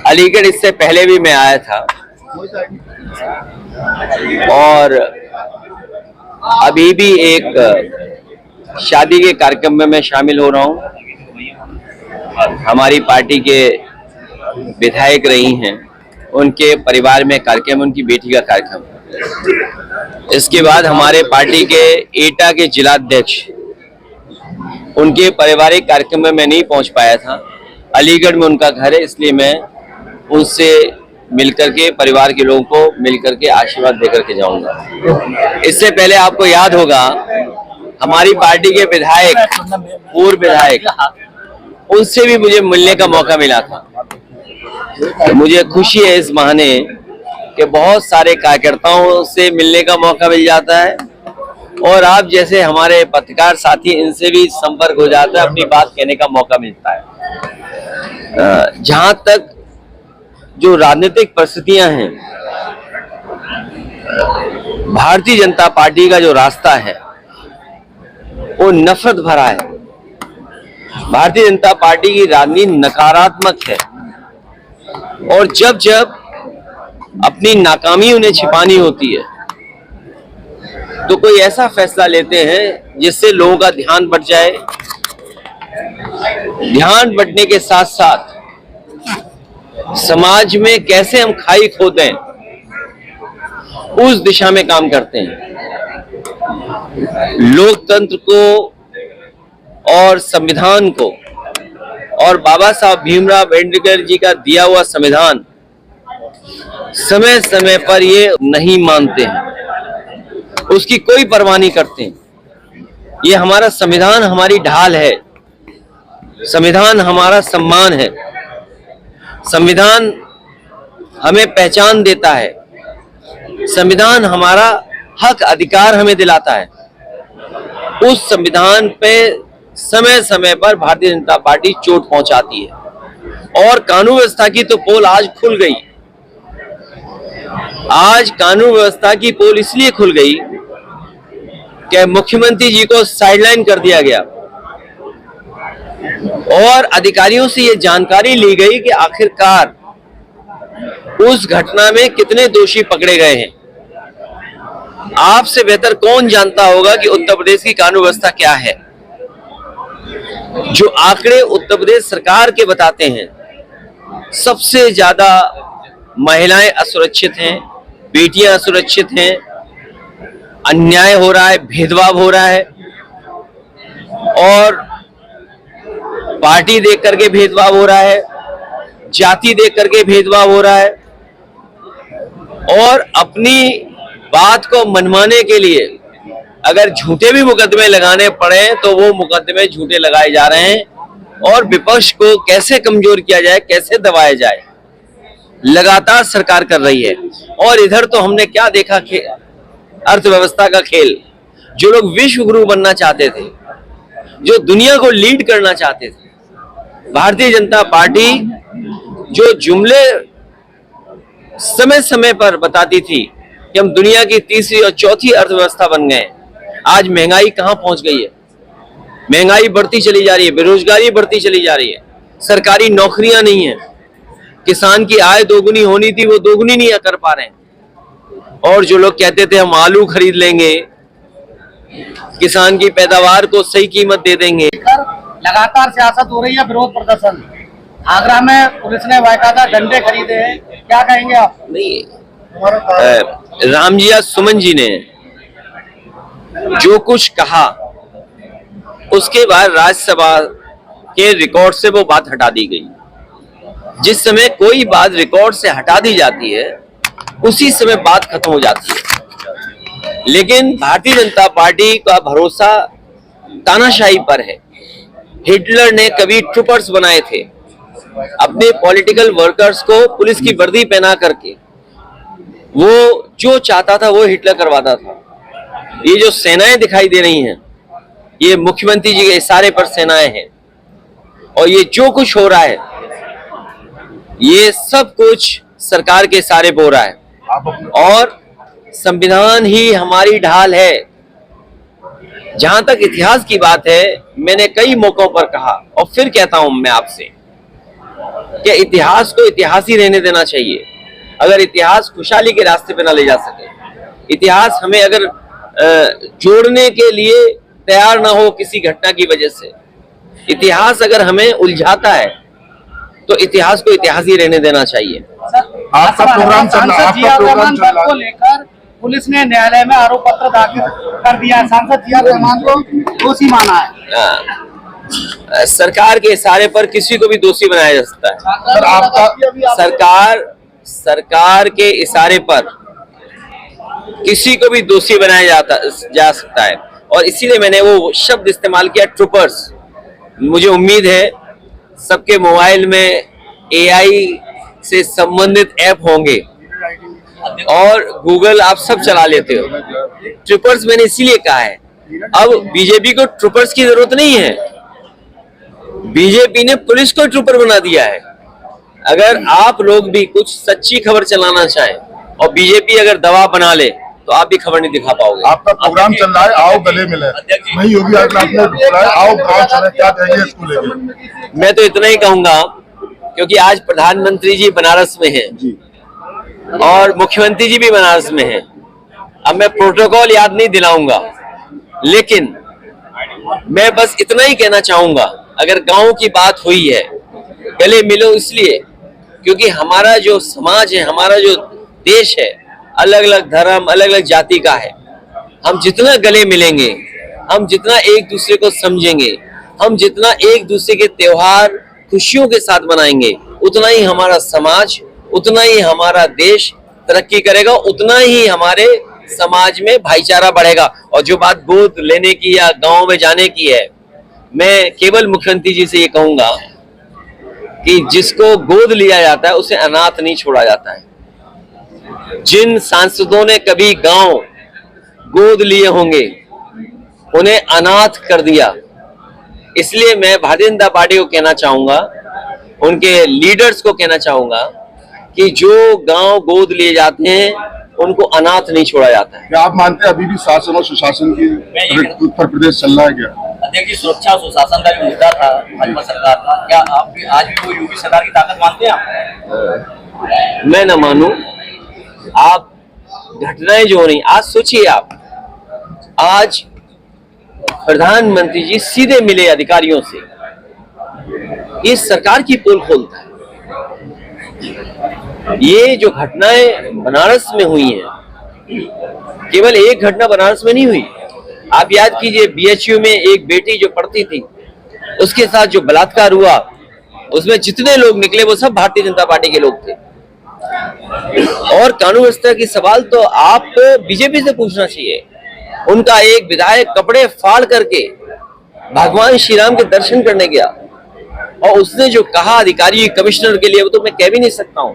अलीगढ़ इससे पहले भी मैं आया था और अभी भी एक शादी के कार्यक्रम में मैं शामिल हो रहा हूं। हमारी पार्टी के विधायक रही हैं, उनके परिवार में कार्यक्रम, उनकी बेटी का कार्यक्रम। इसके बाद हमारे पार्टी के एटा के जिलाध्यक्ष, उनके पारिवारिक कार्यक्रम में मैं नहीं पहुंच पाया था। अलीगढ़ में उनका घर है, इसलिए मैं उनसे मिलकर के, परिवार के लोगों को मिलकर के आशीर्वाद देकर के जाऊंगा। इससे पहले आपको याद होगा, हमारी पार्टी के विधायक, पूर्व विधायक, उनसे भी मुझे मिलने का मौका मिला था। मुझे खुशी है इस बहाने कि बहुत सारे कार्यकर्ताओं से मिलने का मौका मिल जाता है और आप जैसे हमारे पत्रकार साथी, इनसे भी संपर्क हो जाता है, अपनी बात कहने का मौका मिलता है। जहां तक जो राजनीतिक परिस्थितियां हैं, भारतीय जनता पार्टी का जो रास्ता है वो नफरत भरा है। भारतीय जनता पार्टी की राजनीति नकारात्मक है और जब जब अपनी नाकामी उन्हें छिपानी होती है तो कोई ऐसा फैसला लेते हैं जिससे लोगों का ध्यान बढ़ जाए। ध्यान बढ़ने के साथ साथ समाज में कैसे हम खाई खोदें, उस दिशा में काम करते हैं। लोकतंत्र को और संविधान को और बाबा साहब भीमराव अम्बेडकर जी का दिया हुआ संविधान समय समय पर ये नहीं मानते हैं, उसकी कोई परवाह नहीं करते हैं। ये हमारा संविधान हमारी ढाल है, संविधान हमारा सम्मान है, संविधान हमें पहचान देता है, संविधान हमारा हक अधिकार हमें दिलाता है। उस संविधान पे समय समय पर भारतीय जनता पार्टी चोट पहुंचाती है और कानून व्यवस्था की तो पोल आज खुल गई। आज कानून व्यवस्था की पोल इसलिए खुल गई कि मुख्यमंत्री जी को साइडलाइन कर दिया गया और अधिकारियों से यह जानकारी ली गई कि आखिरकार उस घटना में कितने दोषी पकड़े गए हैं। आपसे बेहतर कौन जानता होगा कि उत्तर प्रदेश की कानून व्यवस्था क्या है। जो आंकड़े उत्तर प्रदेश सरकार के बताते हैं, सबसे ज्यादा महिलाएं असुरक्षित हैं, बेटियां असुरक्षित हैं, अन्याय हो रहा है, भेदभाव हो रहा है और पार्टी देख करके भेदभाव हो रहा है, जाति देख करके भेदभाव हो रहा है और अपनी बात को मनवाने के लिए अगर झूठे भी मुकदमे लगाने पड़े तो वो मुकदमे झूठे लगाए जा रहे हैं और विपक्ष को कैसे कमजोर किया जाए, कैसे दबाया जाए, लगातार सरकार कर रही है। और इधर तो हमने क्या देखा, अर्थव्यवस्था का खेल। जो लोग विश्व गुरु बनना चाहते थे, जो दुनिया को लीड करना चाहते थे, भारतीय जनता पार्टी जो जुमले समय समय पर बताती थी कि हम दुनिया की तीसरी और चौथी अर्थव्यवस्था बन गए, आज महंगाई कहां पहुंच गई है। महंगाई बढ़ती चली जा रही है, बेरोजगारी बढ़ती चली जा रही है, सरकारी नौकरियां नहीं है, किसान की आय दोगुनी होनी थी वो दोगुनी नहीं कर पा रहे हैं। और जो लोग कहते थे हम आलू खरीद लेंगे, किसान की पैदावार को सही कीमत दे देंगे। लगातार सियासत हो रही है, विरोध प्रदर्शन। आगरा में पुलिस ने बाकायदा डंडे खरीदे हैं, क्या कहेंगे आप? नहीं, रामजिया सुमन जी ने जो कुछ कहा उसके बाद राज्यसभा के रिकॉर्ड से वो बात हटा दी गई। जिस समय कोई बात रिकॉर्ड से हटा दी जाती है उसी समय बात खत्म हो जाती है। लेकिन भारतीय जनता पार्टी का भरोसा तानाशाही पर है। हिटलर ने कभी ट्रूपर्स बनाए थे, अपने पॉलिटिकल वर्कर्स को पुलिस की वर्दी पहना करके वो जो चाहता था वो हिटलर करवाता था। ये जो सेनाएं दिखाई दे रही हैं, ये मुख्यमंत्री जी के इशारे पर सेनाएं हैं, और ये जो कुछ हो रहा है ये सब कुछ सरकार के इशारे पर हो रहा है, और संविधान ही हमारी ढाल है। जहां तक इतिहास की बात है, मैंने कई मौकों पर कहा और फिर कहता हूं मैं आपसे कि इतिहास को इतिहास ही रहने देना चाहिए। अगर इतिहास खुशहाली के रास्ते पे ना ले जा सके, इतिहास हमें अगर जोड़ने के लिए तैयार ना हो किसी घटना की वजह से, इतिहास अगर हमें उलझाता है तो इतिहास को इतिहास ही रहने देना चाहिए। आपका प्रोग्राम को लेकर पुलिस ने न्यायालय में आरोप पत्र दाखिल कर दिया है। सांसद जिया रहमान को दोषी माना है। सरकार के इशारे पर किसी को भी दोषी बनाया जा सकता है। सर, आपका सरकार के इशारे पर किसी को भी दोषी बनाया जा सकता है, और इसीलिए मैंने वो शब्द इस्तेमाल किया, ट्रूपर्स। मुझे उम्मीद है सबके मोबाइल में AI से संबंधित ऐप होंगे और गूगल आप सब चला लेते हो। ट्रूपर्स मैंने इसीलिए कहा है। अब बीजेपी को ट्रूपर्स की जरूरत नहीं है, बीजेपी ने पुलिस को ट्रूपर बना दिया है। अगर आप लोग भी कुछ सच्ची खबर चलाना चाहें और बीजेपी अगर दबाव बना ले तो आप भी खबर नहीं दिखा पाओगे। आपका प्रोग्राम चल रहा है, आओ गले मिले, वही योगी आदित्यनाथ ने बोला है, आओ गांव चले, क्या कहेंगे इसको लेकर? मैं तो इतना ही कहूंगा, क्योंकि आज प्रधानमंत्री जी बनारस में हैं जी, और मुख्यमंत्री जी भी बनारस में हैं। अब मैं प्रोटोकॉल याद नहीं दिलाऊंगा, लेकिन मैं बस इतना ही कहना चाहूंगा, अगर गांव की बात हुई है, गले मिलो, इसलिए क्योंकि हमारा जो समाज है, हमारा जो देश है, अलग अलग धर्म, अलग अलग जाति का है। हम जितना गले मिलेंगे, हम जितना एक दूसरे को समझेंगे, हम जितना एक दूसरे के त्योहार खुशियों के साथ मनाएंगे, उतना ही हमारा समाज, उतना ही हमारा देश तरक्की करेगा, उतना ही हमारे समाज में भाईचारा बढ़ेगा। और जो बात गोद लेने की या गांव में जाने की है, मैं केवल मुख्यमंत्री जी से ये कहूंगा कि जिसको गोद लिया जाता है उसे अनाथ नहीं छोड़ा जाता है। जिन सांसदों ने कभी गांव गोद लिए होंगे उन्हें अनाथ कर दिया। इसलिए मैं भारतीय जनता पार्टी को कहना चाहूंगा, उनके लीडर्स को कहना चाहूंगा कि जो गांव गोद लिए जाते हैं उनको अनाथ नहीं छोड़ा जाता है। क्या आप मानते हैं अभी भी शासन और सुशासन की उत्तर प्रदेश चल रहा है क्या? अध्यक्ष जी, सुरक्षा और सुशासन का भी मुद्दा था भाजपा सरकार का, क्या आप भी आज भी वो योगी सरकार की ताकत मानते हैं आप? मैं न मानूं। आप घटनाएं जो हो रही, आज सोचिए, आप आज प्रधानमंत्री जी सीधे मिले अधिकारियों से, ये सरकार की पोल खोलता है। ये जो घटनाएं बनारस में हुई हैं, केवल एक घटना बनारस में नहीं हुई। आप याद कीजिए, BHU में एक बेटी जो पढ़ती थी, उसके साथ जो बलात्कार हुआ, उसमें जितने लोग निकले वो सब भारतीय जनता पार्टी के लोग थे। और कानून व्यवस्था की सवाल तो आप बीजेपी से पूछना चाहिए। उनका एक विधायक कपड़े फाड़ करके भगवान श्री राम के दर्शन करने गया, और उसने जो कहा अधिकारी कमिश्नर के लिए, वो तो मैं कह भी नहीं सकता हूं।